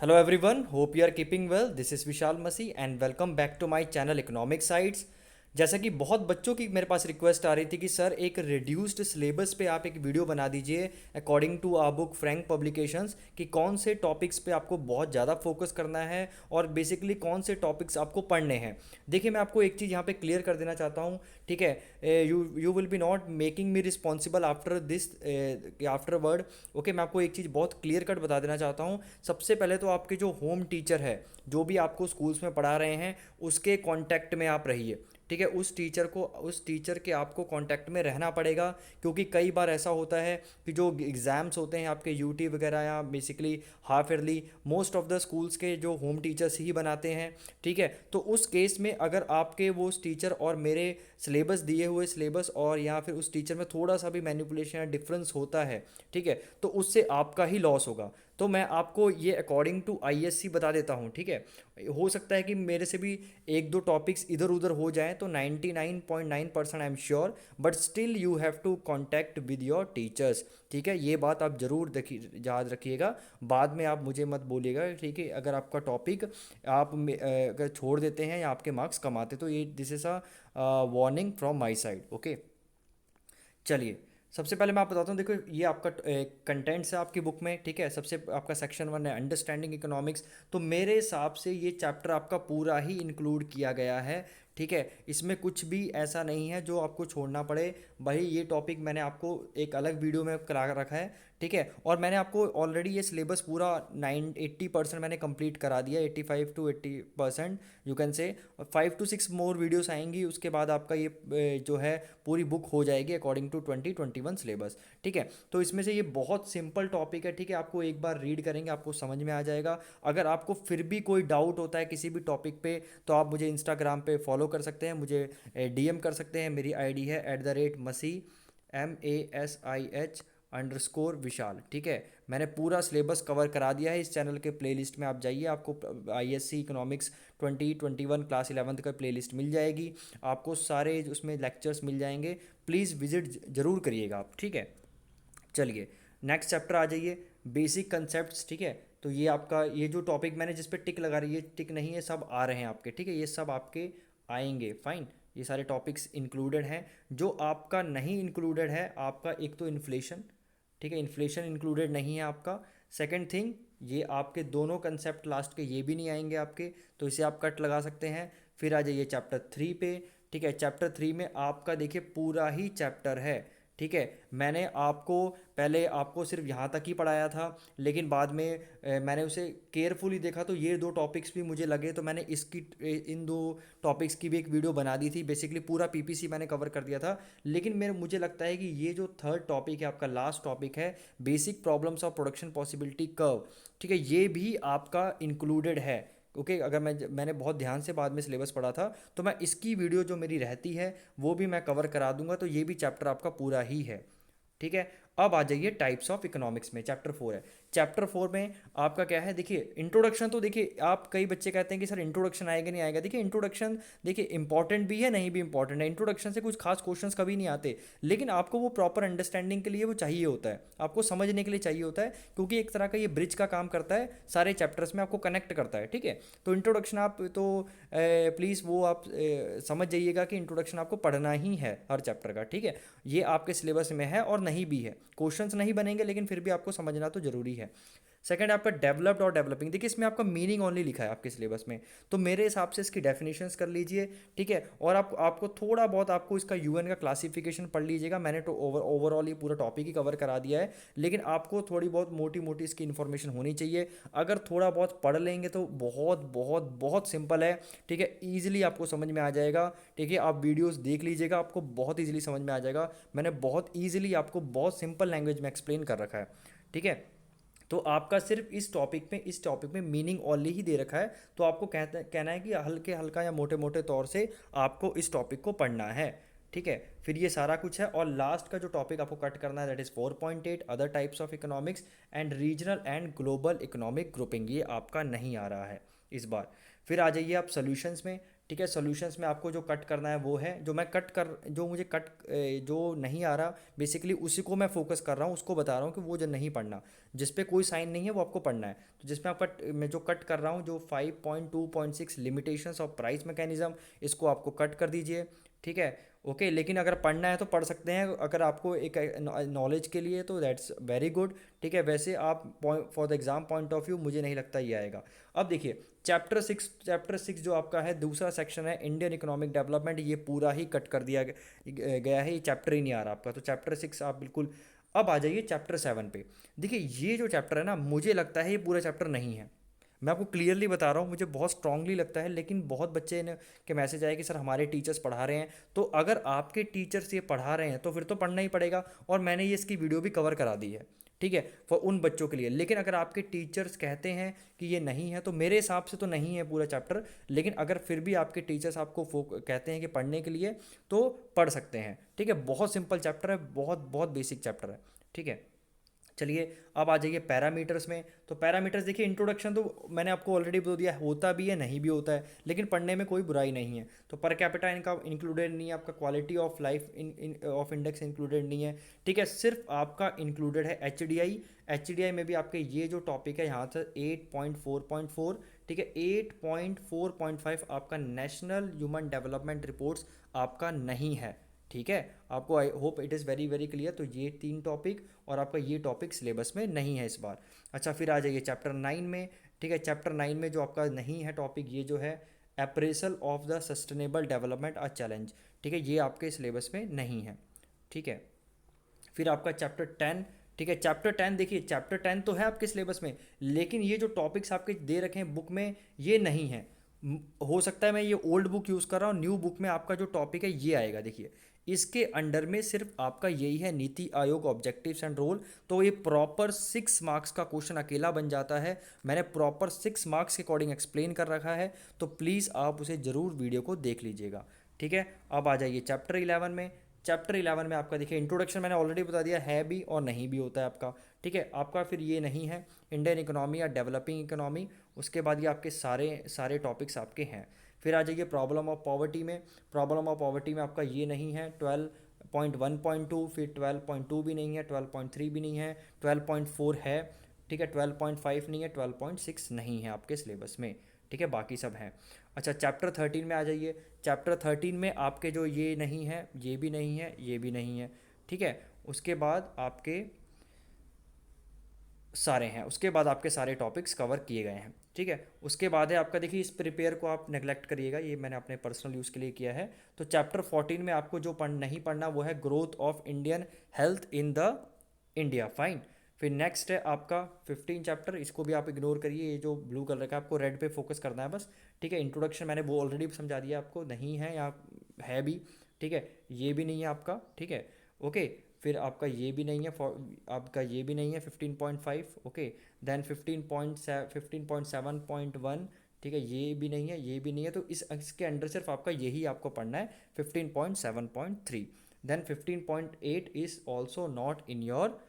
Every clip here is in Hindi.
Hello everyone, hope you are keeping well. This is Vishal Masi and welcome back to my channel Economic Sites. जैसा कि बहुत बच्चों की मेरे पास रिक्वेस्ट आ रही थी कि सर एक रिड्यूस्ड सिलेबस पे आप एक वीडियो बना दीजिए according to uh book Frank publications कि कौन से टॉपिक्स पे आपको बहुत ज़्यादा फोकस करना है और बेसिकली कौन से टॉपिक्स आपको पढ़ने हैं। देखिए मैं आपको एक चीज़ यहाँ पे क्लियर कर देना चाहता हूँ, ठीक है। You will be not making me responsible after this after word. Okay, मैं आपको एक चीज़ बहुत क्लियर कट बता देना चाहता हूँ। सबसे पहले तो आपके जो होम टीचर है, जो भी आपको स्कूल्स में पढ़ा रहे हैं, उसके कांटेक्ट में आप रहिए, ठीक है। उस टीचर के आपको कांटेक्ट में रहना पड़ेगा, क्योंकि कई बार ऐसा होता है कि जो एग्ज़ाम्स होते हैं आपके यूटी वगैरह या basically half yearly, most of the schools के जो होम टीचर्स ही बनाते हैं, ठीक है। तो उस केस में अगर आपके वो उस टीचर और मेरे सिलेबस दिए हुए सिलेबस और या फिर उस टीचर में थोड़ा सा भी मैनिपुलेशन या डिफरेंस होता है, ठीक है, तो उससे आपका ही लॉस होगा। तो मैं आपको ये अकॉर्डिंग टू आईएससी बता देता हूँ, ठीक है। हो सकता है कि मेरे से भी एक दो टॉपिक्स इधर उधर हो जाएं, तो 99.9% I am sure, but still you have to contact with your teachers, ठीक है। ये बात आप ज़रूर देखिए, याद रखिएगा। बाद में आप मुझे मत बोलिएगा, ठीक है, अगर आपका टॉपिक अगर छोड़ देते हैं या आपके मार्क्स कम आते, तो ये this is a warning from my side. Okay, चलिए सबसे पहले मैं आपको बताता हूँ। देखो ये आपका कंटेंट्स है आपकी बुक में, ठीक है। सबसे आपका सेक्शन 1 है अंडरस्टैंडिंग इकोनॉमिक्स। तो मेरे हिसाब से ये चैप्टर आपका पूरा ही इंक्लूड किया गया है, ठीक है। इसमें कुछ भी ऐसा नहीं है जो आपको छोड़ना पड़े। भाई ये टॉपिक मैंने आपको एक अलग वीडियो में करा रखा है, ठीक है। और मैंने आपको ऑलरेडी ये सिलेबस पूरा 80% मैंने कंप्लीट करा दिया, 85 to 80% you can say. 5 to 6 more videos आएंगी, उसके बाद आपका ये जो है पूरी बुक हो जाएगी अकॉर्डिंग टू 2021 सिलेबस, ठीक है। तो इसमें से ये बहुत सिंपल टॉपिक है, ठीक है। आपको एक बार रीड करेंगे आपको समझ में आ जाएगा। अगर आपको फिर भी कोई डाउट होता है किसी भी टॉपिक पे, तो आप मुझे इंस्टाग्राम पे फॉलो कर सकते हैं, मुझे डीएम कर सकते हैं। मेरी आईडी है @मसी MASIH_विशाल, ठीक है। मैंने पूरा सिलेबस कवर करा दिया है इस चैनल के प्लेलिस्ट में। आप जाइए, आपको आईएससी इकोनॉमिक्स 2021 क्लास 11th का प्लेलिस्ट मिल जाएगी। आपको सारे उसमें लेक्चर्स मिल जाएंगे। प्लीज़ विजिट ज़रूर करिएगा आप, ठीक है। चलिए नेक्स्ट चैप्टर आ जाइए, बेसिक कंसेप्ट्स, ठीक है। तो ये आपका ये जो टॉपिक मैंने जिस पे टिक लगा रही है, टिक नहीं है, सब आ रहे हैं आपके, ठीक है। ये सब आपके आएंगे, फाइन। ये सारे टॉपिक्स इंक्लूडेड हैं। जो आपका नहीं इंक्लूडेड है आपका, एक तो इन्फ्लेशन, ठीक है, इन्फ्लेशन इंक्लूडेड नहीं है आपका। सेकंड थिंग, ये आपके दोनों कंसेप्ट लास्ट के ये भी नहीं आएंगे आपके, तो इसे आप कट लगा सकते हैं। फिर आ जाइए चैप्टर 3 पे, ठीक है। चैप्टर 3 में आपका देखिए पूरा ही चैप्टर है, ठीक है। मैंने आपको पहले आपको सिर्फ यहाँ तक ही पढ़ाया था, लेकिन बाद में मैंने उसे केयरफुली देखा, तो ये दो टॉपिक्स भी मुझे लगे, तो मैंने इन दो टॉपिक्स की भी एक वीडियो बना दी थी। बेसिकली पूरा पीपीसी मैंने कवर कर दिया था, लेकिन मुझे लगता है कि ये जो थर्ड टॉपिक है आपका, लास्ट टॉपिक है, basic problems of production possibility curve, ठीक है, ये भी आपका इंक्लूडेड है। ओके, अगर मैंने बहुत ध्यान से बाद में सिलेबस पढ़ा था, तो मैं इसकी वीडियो जो मेरी रहती है वो भी मैं कवर करा दूंगा, तो ये भी चैप्टर आपका पूरा ही है, ठीक है। अब आ जाइए टाइप्स ऑफ इकोनॉमिक्स में, चैप्टर 4 है। चैप्टर 4 में आपका क्या है, देखिए इंट्रोडक्शन। तो देखिए आप, कई बच्चे कहते हैं कि सर इंट्रोडक्शन आएगा नहीं आएगा। देखिए इंट्रोडक्शन, देखिए इंपॉर्टेंट भी है, नहीं भी इंपॉर्टेंट है। इंट्रोडक्शन से कुछ खास क्वेश्चंस कभी नहीं आते, लेकिन आपको वो प्रॉपर अंडरस्टैंडिंग के लिए वो चाहिए होता है, आपको समझने के लिए चाहिए होता है, क्योंकि एक तरह का ये ब्रिज का काम करता है, सारे चैप्टर्स में आपको कनेक्ट करता है, ठीक है। तो इंट्रोडक्शन आप तो प्लीज़ वो आप समझ जाइएगा कि इंट्रोडक्शन आपको पढ़ना ही है हर चैप्टर का, ठीक है। ये आपके सिलेबस में है और नहीं भी है, क्वेश्चंस नहीं बनेंगे, लेकिन फिर भी आपको समझना तो जरूरी है। सेकंड आपका डेवलप्ड और डेवलपिंग। देखिए इसमें आपका मीनिंग ओनली लिखा है आपके सिलेबस में, तो मेरे हिसाब से इसकी डेफिनेशंस कर लीजिए, ठीक है। और आपको थोड़ा बहुत आपको इसका यूएन का क्लासिफिकेशन पढ़ लीजिएगा। मैंने तो ओवरऑल ये पूरा टॉपिक ही कवर करा दिया है, लेकिन आपको थोड़ी बहुत मोटी मोटी इसकी इन्फॉर्मेशन होनी चाहिए। अगर थोड़ा बहुत पढ़ लेंगे तो बहुत बहुत बहुत सिंपल है, ठीक है, ईजिली आपको समझ में आ जाएगा, ठीक है। आप वीडियोस देख लीजिएगा, आपको बहुत ईजिली समझ में आ जाएगा। मैंने बहुत ईजिली आपको बहुत सिंपल लैंग्वेज में एक्सप्लेन कर रखा है, ठीक है। तो आपका सिर्फ इस टॉपिक में मीनिंग ओनली ही दे रखा है, तो आपको कहना है कि हल्के हल्का या मोटे मोटे तौर से आपको इस टॉपिक को पढ़ना है, ठीक है। फिर ये सारा कुछ है, और लास्ट का जो टॉपिक आपको कट करना है that is 4.8 other types of economics and regional and global economic grouping, ये आपका नहीं आ रहा है इस बार। फिर आ जाइए आप सोल्यूशंस में, ठीक है। सॉल्यूशंस में आपको जो कट करना है वो है, जो मैं कट कर जो मुझे कट जो नहीं आ रहा बेसिकली उसी को मैं फोकस कर रहा हूँ, उसको बता रहा हूँ कि वो जो नहीं पढ़ना, जिस पे कोई साइन नहीं है वो आपको पढ़ना है। तो जिसमें आपका मैं जो कट कर रहा हूँ जो 5.2.6 लिमिटेशंस ऑफ प्राइस मैकेनिज्म, इसको आपको कट कर दीजिए, ठीक है। ओके, लेकिन अगर पढ़ना है तो पढ़ सकते हैं, अगर आपको एक नॉलेज के लिए तो दैट्स वेरी गुड, ठीक है। वैसे आप for the exam point of view मुझे नहीं लगता ये आएगा। अब देखिए चैप्टर 6 जो आपका है दूसरा सेक्शन है इंडियन इकोनॉमिक डेवलपमेंट, ये पूरा ही कट कर दिया गया है, ये चैप्टर ही नहीं आ रहा आपका, तो चैप्टर 6 आप बिल्कुल। अब आ जाइए चैप्टर 7 पे। देखिए ये जो चैप्टर है ना, मुझे लगता है ये पूरा चैप्टर नहीं है, मैं आपको क्लियरली बता रहा हूँ, मुझे बहुत स्ट्रांगली लगता है, लेकिन बहुत बच्चे ने के मैसेज आए कि सर हमारे टीचर्स पढ़ा रहे हैं, तो अगर आपके टीचर्स ये पढ़ा रहे हैं तो फिर तो पढ़ना ही पड़ेगा, और मैंने ये इसकी वीडियो भी कवर करा दी है, ठीक है, फॉर उन बच्चों के लिए। लेकिन अगर आपके टीचर्स कहते हैं कि ये नहीं है तो मेरे हिसाब से तो नहीं है पूरा चैप्टर, लेकिन अगर फिर भी आपके टीचर्स आपको कहते हैं कि पढ़ने के लिए तो पढ़ सकते हैं, ठीक है। बहुत सिंपल चैप्टर है, बहुत बहुत बेसिक चैप्टर है, ठीक है। चलिए अब आ जाइए पैरामीटर्स में। तो पैरामीटर्स देखिए, इंट्रोडक्शन तो मैंने आपको ऑलरेडी बता दिया, होता भी है नहीं भी होता है, लेकिन पढ़ने में कोई बुराई नहीं है। तो पर कैपिटा इनका इंक्लूडेड नहीं है, आपका quality of life of index included नहीं है, ठीक है। सिर्फ आपका इंक्लूडेड है एच डी आई में भी आपके ये जो टॉपिक है यहाँ से 8.4.4, ठीक है, 8.4.5 आपका नेशनल ह्यूमन डेवलपमेंट रिपोर्ट्स आपका नहीं है, ठीक है। आपको I hope it is very very clear. तो ये 3 टॉपिक और आपका ये टॉपिक सिलेबस में नहीं है इस बार। अच्छा, फिर आ जाइए चैप्टर 9 में, ठीक है। चैप्टर 9 में जो आपका नहीं है टॉपिक, ये जो है appraisal of the sustainable development a challenge, ठीक है, ये आपके सिलेबस में नहीं है, ठीक है। फिर आपका चैप्टर 10, ठीक है। चैप्टर 10 देखिए, चैप्टर 10 तो है आपके सिलेबस में, लेकिन ये जो टॉपिक्स आपके दे रखे हैं बुक में ये नहीं है। हो सकता है मैं ये ओल्ड बुक यूज़ कर रहा हूँ, न्यू बुक में आपका जो टॉपिक है ये आएगा। देखिए इसके अंडर में सिर्फ आपका यही है NITI Aayog objectives and role, तो ये प्रॉपर 6 मार्क्स का क्वेश्चन अकेला बन जाता है। मैंने प्रॉपर 6 मार्क्स के अकॉर्डिंग एक्सप्लेन कर रखा है, तो प्लीज़ आप उसे ज़रूर वीडियो को देख लीजिएगा, ठीक है। अब आ जाइए चैप्टर 11 में। चैप्टर 11 में आपका देखिए इंट्रोडक्शन मैंने ऑलरेडी बता दिया है भी और नहीं भी होता है आपका, ठीक है। आपका फिर ये नहीं है इंडियन इकोनॉमी या डेवलपिंग इकोनॉमी, उसके बाद ये आपके सारे सारे टॉपिक्स आपके हैं। फिर आ जाइए प्रॉब्लम ऑफ पॉवर्टी में। प्रॉब्लम ऑफ पॉवर्टी में आपका ये नहीं है 12.1.2, फिर 12.2 भी नहीं है, 12.3 भी नहीं है, 12.4 है, ठीक है, 12.5 नहीं है, 12.6 नहीं है आपके सिलेबस में, ठीक है, बाकी सब हैं। अच्छा, चैप्टर 13 में आ जाइए। चैप्टर 13 में आपके जो ये नहीं है, ये भी नहीं है, ये भी नहीं है, ठीक है। उसके बाद आपके सारे हैं, उसके बाद आपके सारे टॉपिक्स कवर किए गए हैं, ठीक है। उसके बाद है आपका, देखिए इस प्रिपेयर को आप नेगलेक्ट करिएगा, ये मैंने अपने पर्सनल यूज़ के लिए किया है। तो चैप्टर 14 में आपको जो नहीं पढ़ना वो है growth of Indian health in the India, fine. फिर नेक्स्ट है आपका 15 चैप्टर, इसको भी आप इग्नोर करिए, ये जो ब्लू कलर का आपको रेड पे फोकस करना है बस, ठीक है। इंट्रोडक्शन मैंने वो ऑलरेडी समझा दिया आपको, नहीं है या है भी, ठीक है, ये भी नहीं है आपका, ठीक है, ओके। फिर आपका ये भी नहीं है, आपका ये भी नहीं है 15.5, ओके। देन 15.7.1, ठीक है, ये भी नहीं है, ये भी नहीं है, तो इसके अंडर सिर्फ आपका यही आपको पढ़ना है 15.7.3। Then 15.8 is also not in your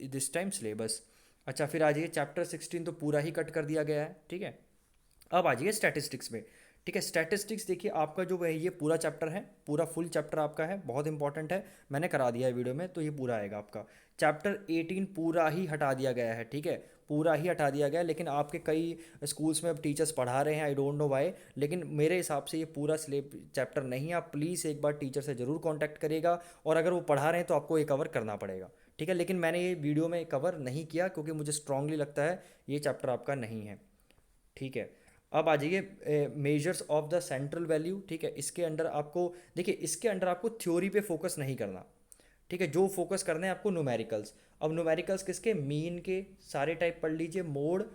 this time syllabus. अच्छा, फिर आ जाइए चैप्टर 16 तो पूरा ही कट कर दिया गया है, ठीक है। अब आ जाइए स्टैटिस्टिक्स में, ठीक है। स्टैटिस्टिक्स देखिए आपका जो है ये पूरा चैप्टर है, पूरा फुल चैप्टर आपका है, बहुत इंपॉर्टेंट है, मैंने करा दिया है वीडियो में, तो ये पूरा आएगा आपका। चैप्टर 18 पूरा ही हटा दिया गया है, ठीक है, पूरा ही हटा दिया गया है, लेकिन आपके कई स्कूल्स में अब टीचर्स पढ़ा रहे हैं, आई डोंट नो वाई, लेकिन मेरे हिसाब से ये पूरा चैप्टर नहीं है। आप प्लीज़ एक बार टीचर से ज़रूर कॉन्टैक्ट करिएगा, और अगर वो पढ़ा रहे हैं तो आपको ये कवर करना पड़ेगा, ठीक है। लेकिन मैंने ये वीडियो में कवर नहीं किया क्योंकि मुझे स्ट्रांगली लगता है ये चैप्टर आपका नहीं है, ठीक है। अब आ जाइए measures of the central value, ठीक है। इसके अंडर आपको देखिए, इसके अंडर आपको थ्योरी पे फोकस नहीं करना, ठीक है, जो फोकस करने हैं आपको न्यूमेरिकल्स। अब न्यूमेरिकल्स किसके, मीन के, सारे टाइप पढ़ लीजिए, मोड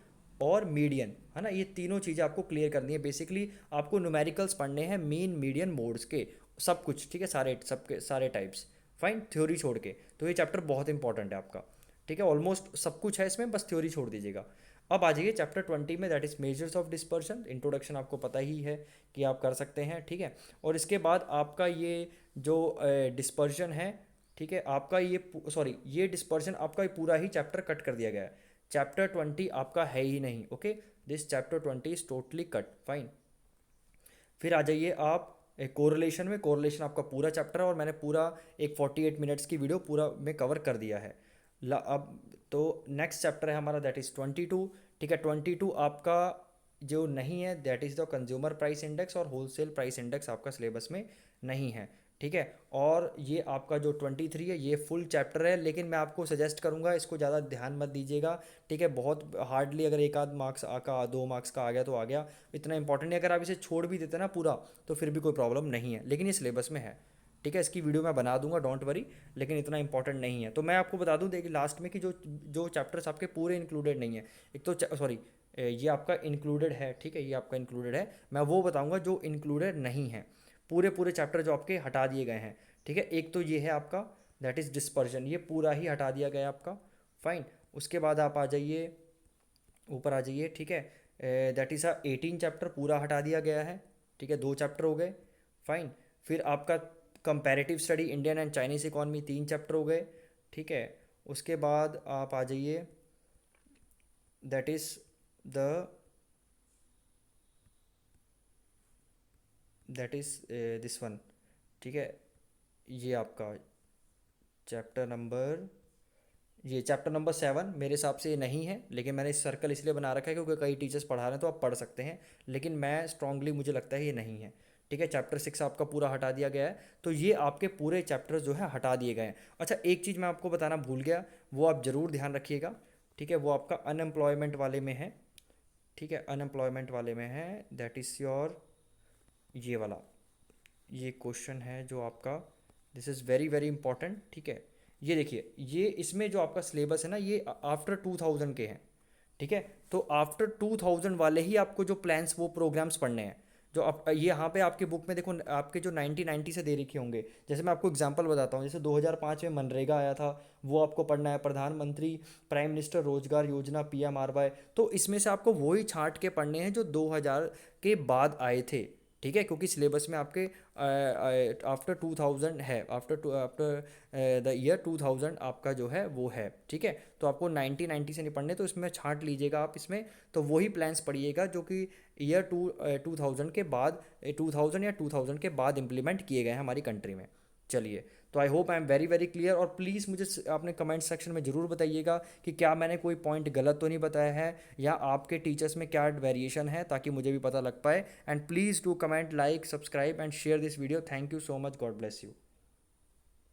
और मीडियन, है ना, ये तीनों चीज़ें आपको क्लियर करनी है। बेसिकली आपको न्यूमेरिकल्स पढ़ने हैं मीन मीडियन मोड्स के, सब कुछ, ठीक है, सारे सबके सारे टाइप्स, फाइन, थ्योरी छोड़ के। तो ये चैप्टर बहुत इंपॉर्टेंट है आपका, ठीक है, ऑलमोस्ट सब कुछ है इसमें, बस थ्योरी छोड़ दीजिएगा। अब आ जाइए चैप्टर 20 में, that is measures of dispersion. Introduction आपको पता ही है कि आप कर सकते हैं, ठीक है। और इसके बाद आपका ये जो डिस्पर्शन है, ठीक है, आपका ये सॉरी ये डिस्पर्शन आपका ये पूरा ही चैप्टर कट कर दिया गया है। चैप्टर 20 आपका है ही नहीं, okay, this chapter 20 is totally cut, fine. फिर आ जाइए आप एक कोरिलेशन में, कोरिलेशन आपका पूरा चैप्टर है और मैंने पूरा एक 48 मिनट्स की वीडियो पूरा में कवर कर दिया है। अब तो नेक्स्ट चैप्टर है हमारा, दैट इज़ 22। ठीक है, 22 आपका जो नहीं है that is the consumer price index और होलसेल प्राइस इंडेक्स आपका सिलेबस में नहीं है। ठीक है, और ये आपका जो 23 है ये फुल चैप्टर है, लेकिन मैं आपको सजेस्ट करूँगा इसको ज़्यादा ध्यान मत दीजिएगा। ठीक है, बहुत हार्डली अगर एक आध मार्क्स का 2 मार्क्स का आ गया तो आ गया, इतना इंपॉर्टेंट नहीं। अगर आप इसे छोड़ भी देते ना पूरा तो फिर भी कोई प्रॉब्लम नहीं है, लेकिन ये सिलेबस में है। ठीक है, इसकी वीडियो मैं बना दूंगा, डोंट वरी, लेकिन इतना इंपॉर्टेंट नहीं है। तो मैं आपको बता दूं देखिए लास्ट में कि जो जो चैप्टर्स आपके पूरे इंक्लूडेड नहीं है, एक तो सॉरी ये आपका इंक्लूडेड है। ठीक है, ये आपका इंक्लूडेड है, मैं वो बताऊंगा जो इंक्लूडेड नहीं है। पूरे पूरे चैप्टर जो आपके हटा दिए गए हैं। ठीक है, एक तो ये है आपका दैट इज़ डिस्पर्जन, ये पूरा ही हटा दिया गया है आपका। फाइन, उसके बाद आप आ जाइए ऊपर आ जाइए। ठीक है, दैट इज़ 18 चैप्टर पूरा हटा दिया गया है। ठीक है, 2 चैप्टर हो गए। फाइन, फिर आपका comparative study Indian and Chinese economy 3 chapter हो गए। ठीक है, उसके बाद आप आ जाइए that is the that is this one. ठीक है, ये आपका चैप्टर नंबर ये चैप्टर नंबर 7 मेरे हिसाब से ये नहीं है, लेकिन मैंने इस सर्कल इसलिए बना रखा है क्योंकि कई टीचर्स पढ़ा रहे हैं तो आप पढ़ सकते हैं, लेकिन मैं स्ट्रांगली मुझे लगता है ये नहीं है। ठीक है, चैप्टर 6 आपका पूरा हटा दिया गया है, तो ये आपके पूरे चैप्टर्स जो है हटा दिए गए हैं। अच्छा, एक चीज़ मैं आपको बताना भूल गया, वो आप ज़रूर ध्यान रखिएगा। ठीक है, वो आपका अनएम्प्लॉयमेंट वाले में है। ठीक है, अनएम्प्लॉयमेंट वाले में है, दैट इज़ योर ये वाला, ये क्वेश्चन है जो आपका, this is very very important. ठीक है, ये देखिए, ये इसमें जो आपका सिलेबस है ना ये आफ्टर 2000 के हैं। ठीक है, तो आफ्टर 2000 वाले ही आपको जो प्लान्स वो प्रोग्राम्स पढ़ने हैं, जो आप ये यहाँ पे आपके बुक में देखो आपके जो 1990 से दे रखे होंगे। जैसे मैं आपको एग्जांपल बताता हूँ, जैसे 2005 में मनरेगा आया था, वो आपको पढ़ना है। प्रधानमंत्री प्राइम मिनिस्टर रोजगार योजना PMRY, तो इसमें से आपको वही छांट के पढ़ने हैं जो 2000 के बाद आए थे। ठीक है, क्योंकि सिलेबस में आपके आफ्टर 2000 है, आफ्टर द ईयर 2000 आपका जो है वो है। ठीक है, तो आपको 1990 से नहीं पढ़ने, तो इसमें छांट लीजिएगा आप इसमें, तो वही प्लान्स पढ़िएगा जो कि ईयर 2000 के बाद, 2000 या 2000 के बाद इम्प्लीमेंट किए गए हैं हमारी कंट्री में। चलिए, तो I hope I am very very clear, और प्लीज़ मुझे अपने कमेंट सेक्शन में ज़रूर बताइएगा कि क्या मैंने कोई पॉइंट गलत तो नहीं बताया है, या आपके टीचर्स में क्या वेरिएशन है, ताकि मुझे भी पता लग पाए। And please do comment, like, subscribe and share this video. Thank you so much, God bless you.